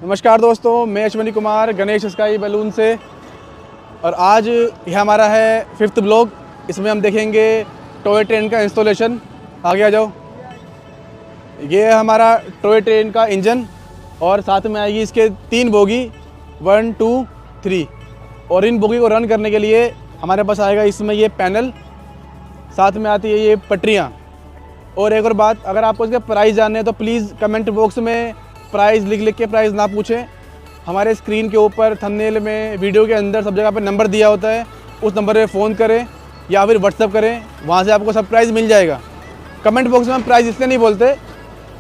नमस्कार दोस्तों, मैं अश्विनी कुमार गणेश स्काई बैलून से। और आज यह हमारा है 5th ब्लॉग। इसमें हम देखेंगे टॉय ट्रेन का इंस्टॉलेशन। आगे आ जाओ। ये है हमारा टॉय ट्रेन का इंजन और साथ में आएगी इसके 3 बोगी 1, 2, 3। और इन बोगी को रन करने के लिए हमारे पास आएगा इसमें ये पैनल, साथ में आती है ये पटरियाँ। और एक और बात, अगर आपको इसके प्राइस जानने हैं तो प्लीज़ कमेंट बॉक्स में प्राइस लिख के प्राइस ना पूछें। हमारे स्क्रीन के ऊपर, थंबनेल में, वीडियो के अंदर सब जगह पे नंबर दिया होता है, उस नंबर पे फ़ोन करें या फिर व्हाट्सअप करें, वहाँ से आपको सब प्राइस मिल जाएगा। कमेंट बॉक्स में हम प्राइस इसलिए नहीं बोलते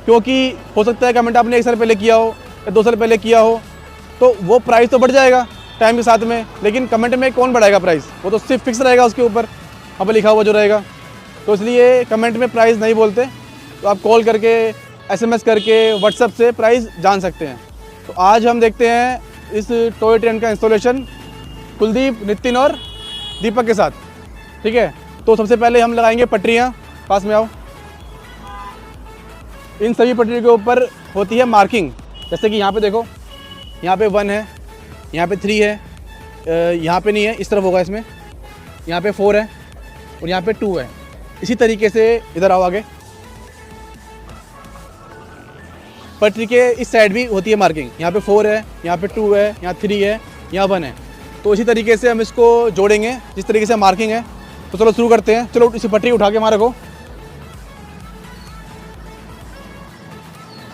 क्योंकि हो सकता है कमेंट आपने 1 साल पहले किया हो या 2 साल पहले किया हो, तो वो प्राइस तो बढ़ जाएगा टाइम के साथ में, लेकिन कमेंट में कौन बढ़ाएगा प्राइस? वो तो सिर्फ फिक्स रहेगा, उसके ऊपर वहाँ पर लिखा हुआ जो रहेगा। तो इसलिए कमेंट में प्राइस नहीं बोलते। तो आप कॉल करके, SMS करके, व्हाट्सएप से प्राइस जान सकते हैं। तो आज हम देखते हैं इस टॉय ट्रेन का इंस्टॉलेशन कुलदीप, नितिन और दीपक के साथ। ठीक है, तो सबसे पहले हम लगाएंगे पटरियाँ। पास में आओ। इन सभी पटरियों के ऊपर होती है मार्किंग। जैसे कि यहाँ पे देखो, यहाँ पे 1 है, यहाँ पे 3 है, यहाँ पे नहीं है, इस तरफ होगा इसमें, यहाँ पे 4 है और यहाँ पे 2 है। इसी तरीके से इधर आओ आगे। पटरी के इस साइड भी होती है मार्किंग। यहाँ पे 4 है, यहाँ पे 2 है, यहाँ 3 है, यहाँ 1 है। तो इसी तरीके से हम इसको जोड़ेंगे जिस तरीके से मार्किंग है। तो चलो शुरू करते हैं। चलो इसी पटरी उठा के वहाँ रखो,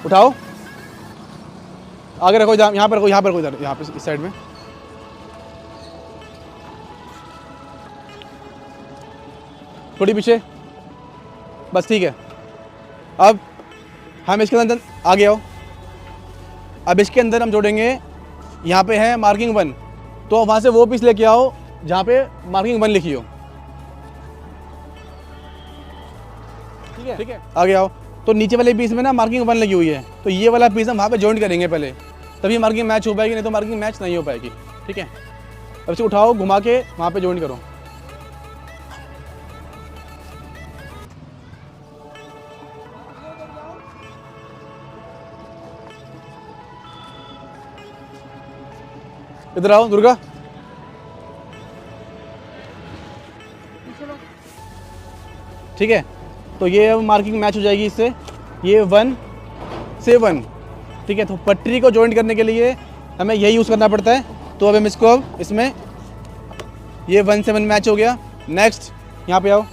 उठाओ, आगे रखो, यहाँ पर रखो, यहाँ पर रखो, इधर, यहाँ पे इस साइड में। थोड़ी पीछे, बस ठीक है। अब हम इसके अंदर आगे आओ। अब इसके अंदर हम जोड़ेंगे, यहाँ पे है मार्किंग 1, तो वहाँ से वो पीस लेके आओ जहाँ पे मार्किंग 1 लिखी हो। ठीक है, आगे आओ। तो नीचे वाले पीस में ना मार्किंग 1 लगी हुई है, तो ये वाला पीस हम वहाँ पे जॉइंट करेंगे पहले, तभी मार्किंग मैच हो पाएगी, नहीं तो मार्किंग मैच नहीं हो पाएगी। ठीक है, अब इसे उठाओ, घुमा के वहाँ पे जॉइंट करो। इधर आओ दुर्गा। ठीक है, तो ये मार्किंग मैच हो जाएगी इससे, ये 1 से 1। ठीक है, तो पटरी को जॉइंट करने के लिए हमें यही यूज़ करना पड़ता है। तो अब हम इसको, इसमें ये 1 से 1 मैच हो गया। नेक्स्ट यहाँ पे आओ,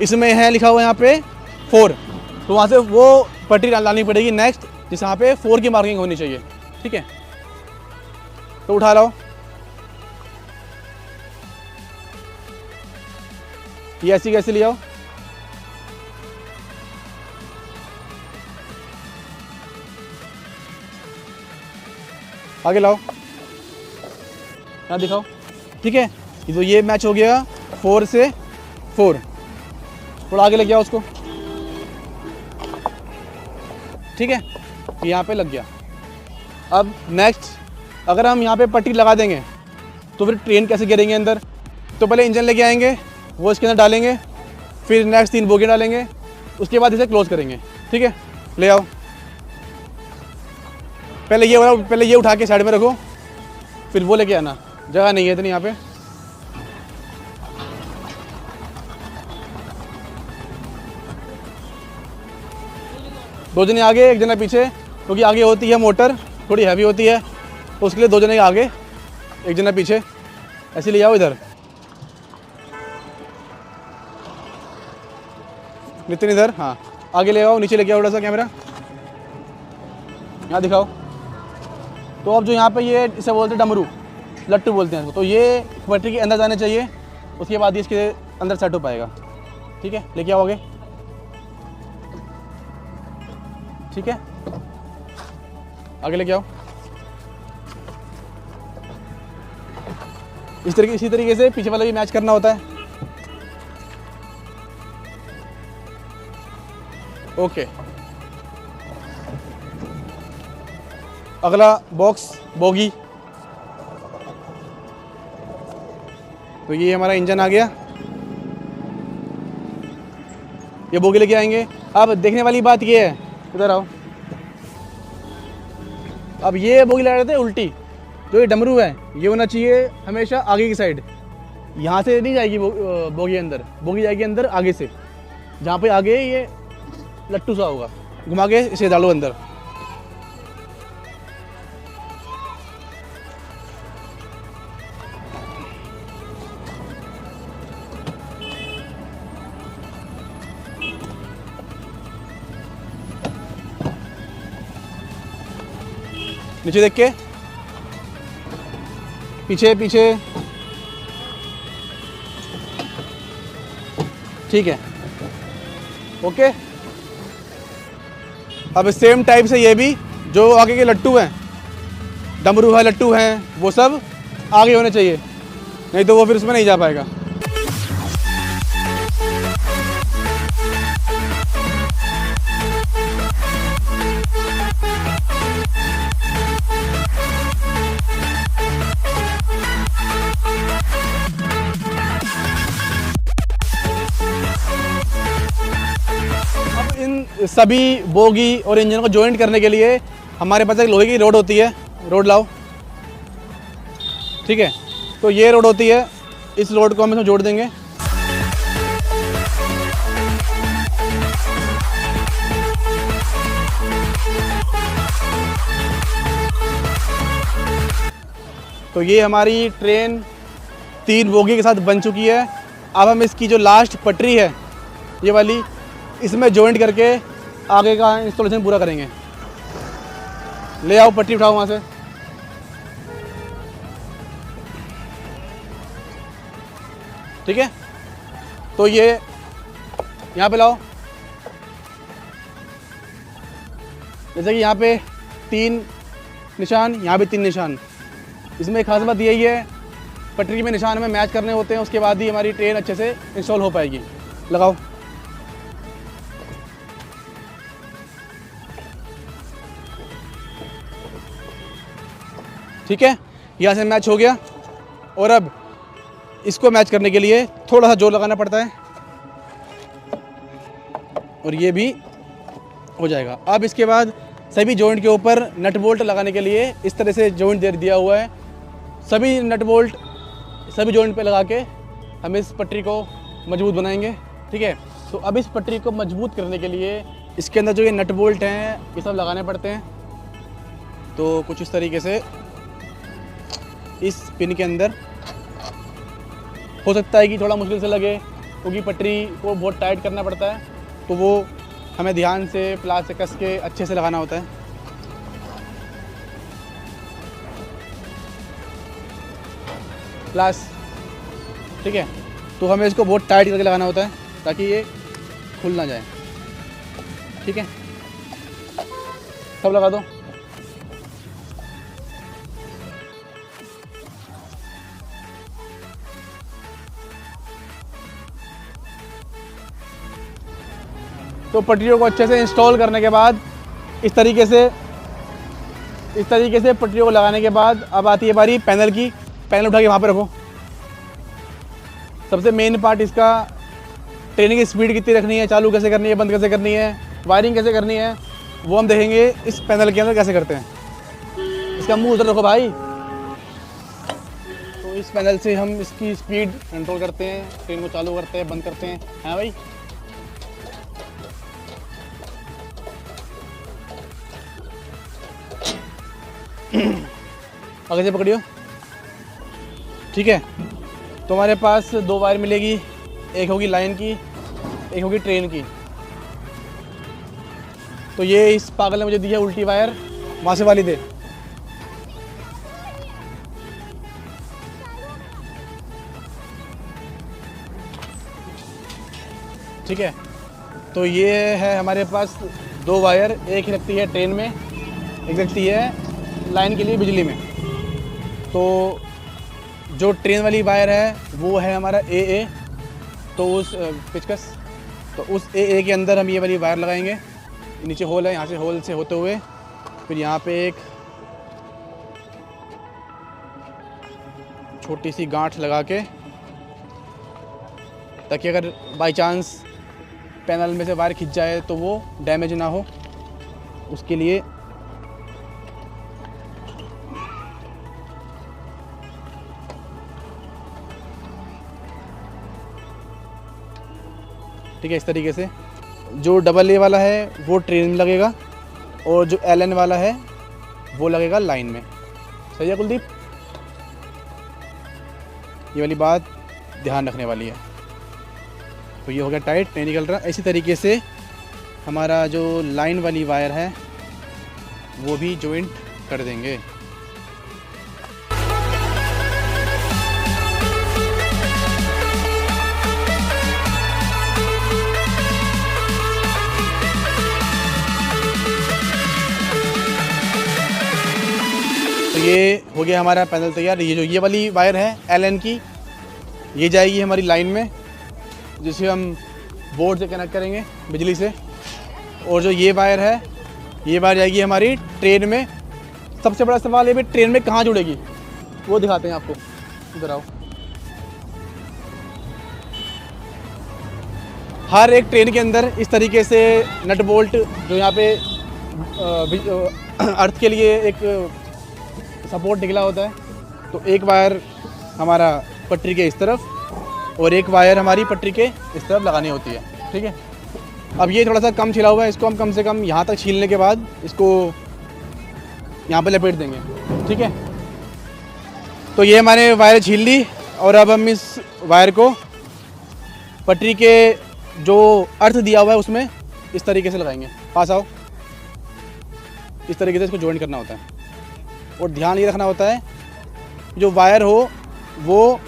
इसमें है लिखा हुआ यहाँ पे 4, तो वहाँ से वो पटरी लानी पड़ेगी नेक्स्ट, जिस यहाँ पे 4 की मार्किंग होनी चाहिए। ठीक है, तो उठा लाओ। ये ऐसी कैसे ले आओ, आगे लाओ, यहाँ दिखाओ। ठीक है, तो ये मैच हो गया 4 से 4। थोड़ा आगे लेके आओ उसको। ठीक है, यहाँ पे लग गया। अब नेक्स्ट, अगर हम यहाँ पे पट्टी लगा देंगे तो फिर ट्रेन कैसे गिरेंगे अंदर? तो पहले इंजन लेके आएंगे, वो इसके अंदर डालेंगे, फिर नेक्स्ट 3 बोगी डालेंगे, उसके बाद इसे क्लोज करेंगे। ठीक है, ले आओ। पहले ये उठा के साइड में रखो, फिर वो लेके आना, जगह नहीं है इतनी यहाँ पे। दो जने आगे, 1 जना पीछे, क्योंकि आगे होती है मोटर, थोड़ी हैवी होती है, तो उसके लिए 2 जने आगे, 1 जना पीछे। ऐसे ले आओ इधर। नितिन इधर, हाँ आगे ले आओ, नीचे लेके आओ थोड़ा सा कैमरा, यहाँ दिखाओ। तो अब जो यहाँ पे ये इसे बोलते हैं डमरू, लट्टू बोलते हैं इसको, तो ये पटरी के अंदर जाने चाहिए, उसके बाद ही इसके अंदर सेट हो पाएगा। ठीक है, लेके आओ आगे। ठीक है, आगे लेके आओ। इसी तरीके से पीछे वाला भी मैच करना होता है। ओके, अगला बॉक्स बोगी। तो ये हमारा इंजन आ गया, ये बोगी लेके आएंगे। अब देखने वाली बात ये है, इधर आओ, अब ये बोगी लगा रहे थे उल्टी, जो ये डमरू है ये होना चाहिए हमेशा आगे की साइड, यहाँ से नहीं जाएगी बोगी अंदर, बोगी जाएगी अंदर आगे से, जहाँ पे आगे ये लट्टू सा होगा, घुमा के इसे डालो अंदर। नीचे देख के, पीछे पीछे, ठीक है, ओके। अब सेम टाइप से ये भी जो आगे के लट्टू हैं, डमरू है, लट्टू हैं, वो सब आगे होने चाहिए, नहीं तो वो फिर उसमें नहीं जा पाएगा। इन सभी बोगी और इंजन को जॉइंट करने के लिए हमारे पास एक लोहे की रोड होती है, रोड लाओ, ठीक है। तो ये रोड होती है, इस रोड को हम इसमें जोड़ देंगे। तो ये हमारी ट्रेन 3 बोगी के साथ बन चुकी है। अब हम इसकी जो लास्ट पटरी है ये वाली, इसमें जॉइंट करके आगे का इंस्टॉलेशन पूरा करेंगे। ले आओ पटरी, उठाओ वहाँ से। ठीक है, तो ये यहाँ पे लाओ। जैसे कि यहाँ पे 3 निशान, यहाँ भी 3 निशान। इसमें एक खास बात यही है, पटरी में निशान हमें मैच करने होते हैं, उसके बाद ही हमारी ट्रेन अच्छे से इंस्टॉल हो पाएगी। लगाओ। ठीक है, यहाँ से मैच हो गया। और अब इसको मैच करने के लिए थोड़ा सा जोर लगाना पड़ता है, और ये भी हो जाएगा। अब इसके बाद सभी जॉइंट के ऊपर नट बोल्ट लगाने के लिए इस तरह से जॉइंट दे दिया हुआ है। सभी नट बोल्ट सभी जॉइंट पे लगा के हम इस पटरी को मजबूत बनाएंगे। ठीक है, तो अब इस पटरी को मजबूत करने के लिए इसके अंदर जो ये नट बोल्ट हैं ये सब लगाने पड़ते हैं। तो कुछ इस तरीके से इस पिन के अंदर, हो सकता है कि थोड़ा मुश्किल से लगे क्योंकि पटरी को बहुत टाइट करना पड़ता है, तो वो हमें ध्यान से प्लास से कस के अच्छे से लगाना होता है। प्लास, ठीक है, तो हमें इसको बहुत टाइट करके लगाना होता है ताकि ये खुल ना जाए। ठीक है, सब लगा दो। तो पटरियों को अच्छे से इंस्टॉल करने के बाद इस तरीके से पटरियों को लगाने के बाद अब आती है बारी पैनल की। पैनल उठा के वहाँ पे रखो। सबसे मेन पार्ट इसका, ट्रेन की स्पीड कितनी रखनी है, चालू कैसे करनी है, बंद कैसे करनी है, वायरिंग कैसे करनी है, वो हम देखेंगे इस पैनल के अंदर कैसे करते हैं। इसका मुंह उधर रखो भाई। तो इस पैनल से हम इसकी स्पीड कंट्रोल करते हैं, ट्रेन को चालू करते हैं, बंद करते हैं। हाँ भाई, आगे से पकड़ियो। ठीक है, तो हमारे पास 2 वायर मिलेगी, एक होगी लाइन की, एक होगी ट्रेन की। तो ये इस पागल ने मुझे दी है उल्टी वायर, वहाँ से वाली दे। ठीक है, तो ये है हमारे पास 2 वायर, एक लगती है ट्रेन में, एक लगती है लाइन के लिए बिजली में। तो जो ट्रेन वाली वायर है वो है हमारा AA, तो उस पेचकस, तो उस AA के अंदर हम ये वाली वायर लगाएंगे। नीचे होल है, यहाँ से होल से होते हुए फिर यहाँ पे एक छोटी सी गांठ लगा के, ताकि अगर बाय चांस पैनल में से वायर खिंच जाए तो वो डैमेज ना हो, उसके लिए ठीक है, इस तरीके से। जो डबल ए वाला है वो ट्रेन में लगेगा और जो LN वाला है वो लगेगा लाइन में। सही है कुलदीप? ये वाली बात ध्यान रखने वाली है। तो ये हो गया टाइट, नहीं निकल रहा। इसी तरीके से हमारा जो लाइन वाली वायर है वो भी जॉइंट कर देंगे। तो ये हो गया हमारा पैनल तैयार। ये वाली वायर है LN की, ये जाएगी हमारी लाइन में, जिसे हम बोर्ड से कनेक्ट करेंगे बिजली से। और जो ये वायर है, ये वायर जाएगी हमारी ट्रेन में। सबसे बड़ा सवाल ये भी, ट्रेन में कहाँ जुड़ेगी वो दिखाते हैं आपको। इधर आओ। हर एक ट्रेन के अंदर इस तरीके से नट बोल्ट, जो यहाँ पे अर्थ के लिए एक सपोर्ट निकला होता है, तो एक वायर हमारा पटरी के इस तरफ और एक वायर हमारी पटरी के इस तरफ लगानी होती है। ठीक है, अब ये थोड़ा सा कम छिला हुआ है, इसको हम कम से कम यहाँ तक छीलने के बाद इसको यहाँ पे लपेट देंगे। ठीक है, तो ये हमारे वायर छील ली और अब हम इस वायर को पटरी के जो अर्थ दिया हुआ है उसमें इस तरीके से लगाएंगे। पास आओ। इस तरीके से इसको जॉइंट करना होता है और ध्यान ये रखना होता है जो वायर हो वो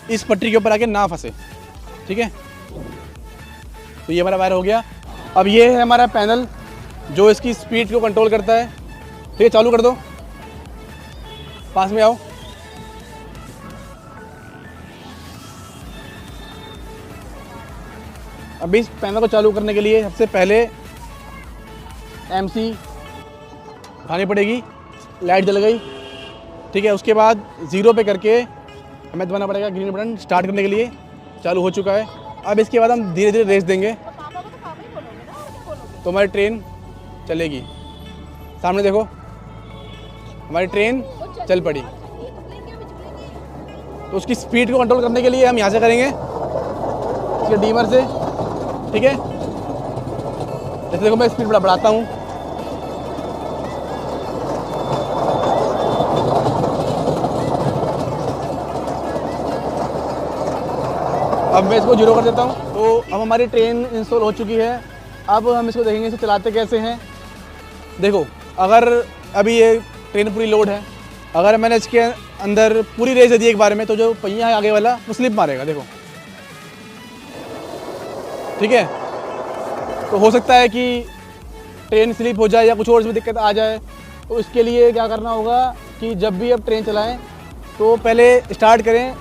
इस पटरी के ऊपर आके ना फंसे। ठीक है, तो ये हमारा वायर हो गया। अब ये है हमारा पैनल जो इसकी स्पीड को कंट्रोल करता है। ठीक है, चालू कर दो। पास में आओ। अब इस पैनल को चालू करने के लिए सबसे पहले MC उठानी पड़ेगी। लाइट जल गई। ठीक है, उसके बाद 0 पे करके हमें दबाना पड़ेगा ग्रीन बटन स्टार्ट करने के लिए। चालू हो चुका है। अब इसके बाद हम धीरे धीरे रेस देंगे तो हमारी ट्रेन चलेगी। सामने देखो, हमारी ट्रेन चल पड़ी। तो उसकी स्पीड को कंट्रोल करने के लिए हम यहाँ से करेंगे, इसके डीमर से। ठीक है, जैसे देखो मैं स्पीड बढ़ाता हूँ। अब मैं इसको 0 कर देता हूँ। तो अब हमारी ट्रेन इंस्टॉल हो चुकी है। अब हम इसको देखेंगे इसे चलाते कैसे हैं। देखो, अगर अभी ये ट्रेन पूरी लोड है, अगर मैंने इसके अंदर पूरी रेस दे दी एक बार में, तो जो पहिया है आगे वाला वो स्लिप मारेगा। देखो, ठीक है, तो हो सकता है कि ट्रेन स्लिप हो जाए या कुछ और इसमें दिक्कत आ जाए। तो इसके लिए क्या करना होगा कि जब भी अब ट्रेन चलाएं तो पहले स्टार्ट करें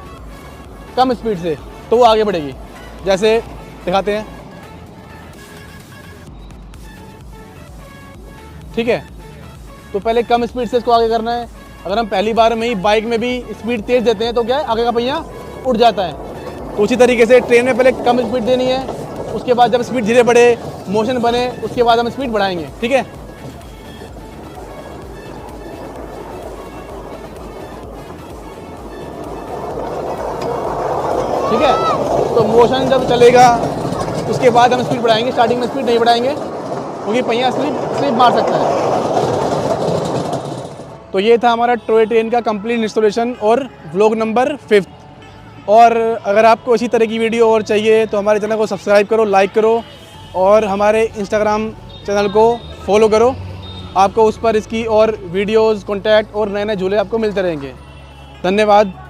कम स्पीड से, तो वो आगे बढ़ेगी। जैसे दिखाते हैं। ठीक है, तो पहले कम स्पीड से इसको आगे करना है। अगर हम पहली बार में ही बाइक में भी स्पीड तेज़ देते हैं तो क्या है, आगे का पहिया उड़ जाता है। तो उसी तरीके से ट्रेन में पहले कम स्पीड देनी है, उसके बाद जब स्पीड धीरे बढ़े, मोशन बने, उसके बाद हम स्पीड बढ़ाएंगे। ठीक है, ठीक है, तो मोशन जब चलेगा उसके बाद हम स्पीड बढ़ाएंगे। स्टार्टिंग में स्पीड नहीं बढ़ाएंगे क्योंकि पहिया स्लिप मार सकता है। तो ये था हमारा टॉय ट्रेन का कंप्लीट इंस्टॉलेशन और व्लॉग नंबर 5। और अगर आपको इसी तरह की वीडियो और चाहिए तो हमारे चैनल को सब्सक्राइब करो, लाइक करो और हमारे इंस्टाग्राम चैनल को फॉलो करो। आपको उस पर इसकी और वीडियोस, कॉन्टैक्ट और नए नए झूले आपको मिलते रहेंगे। धन्यवाद।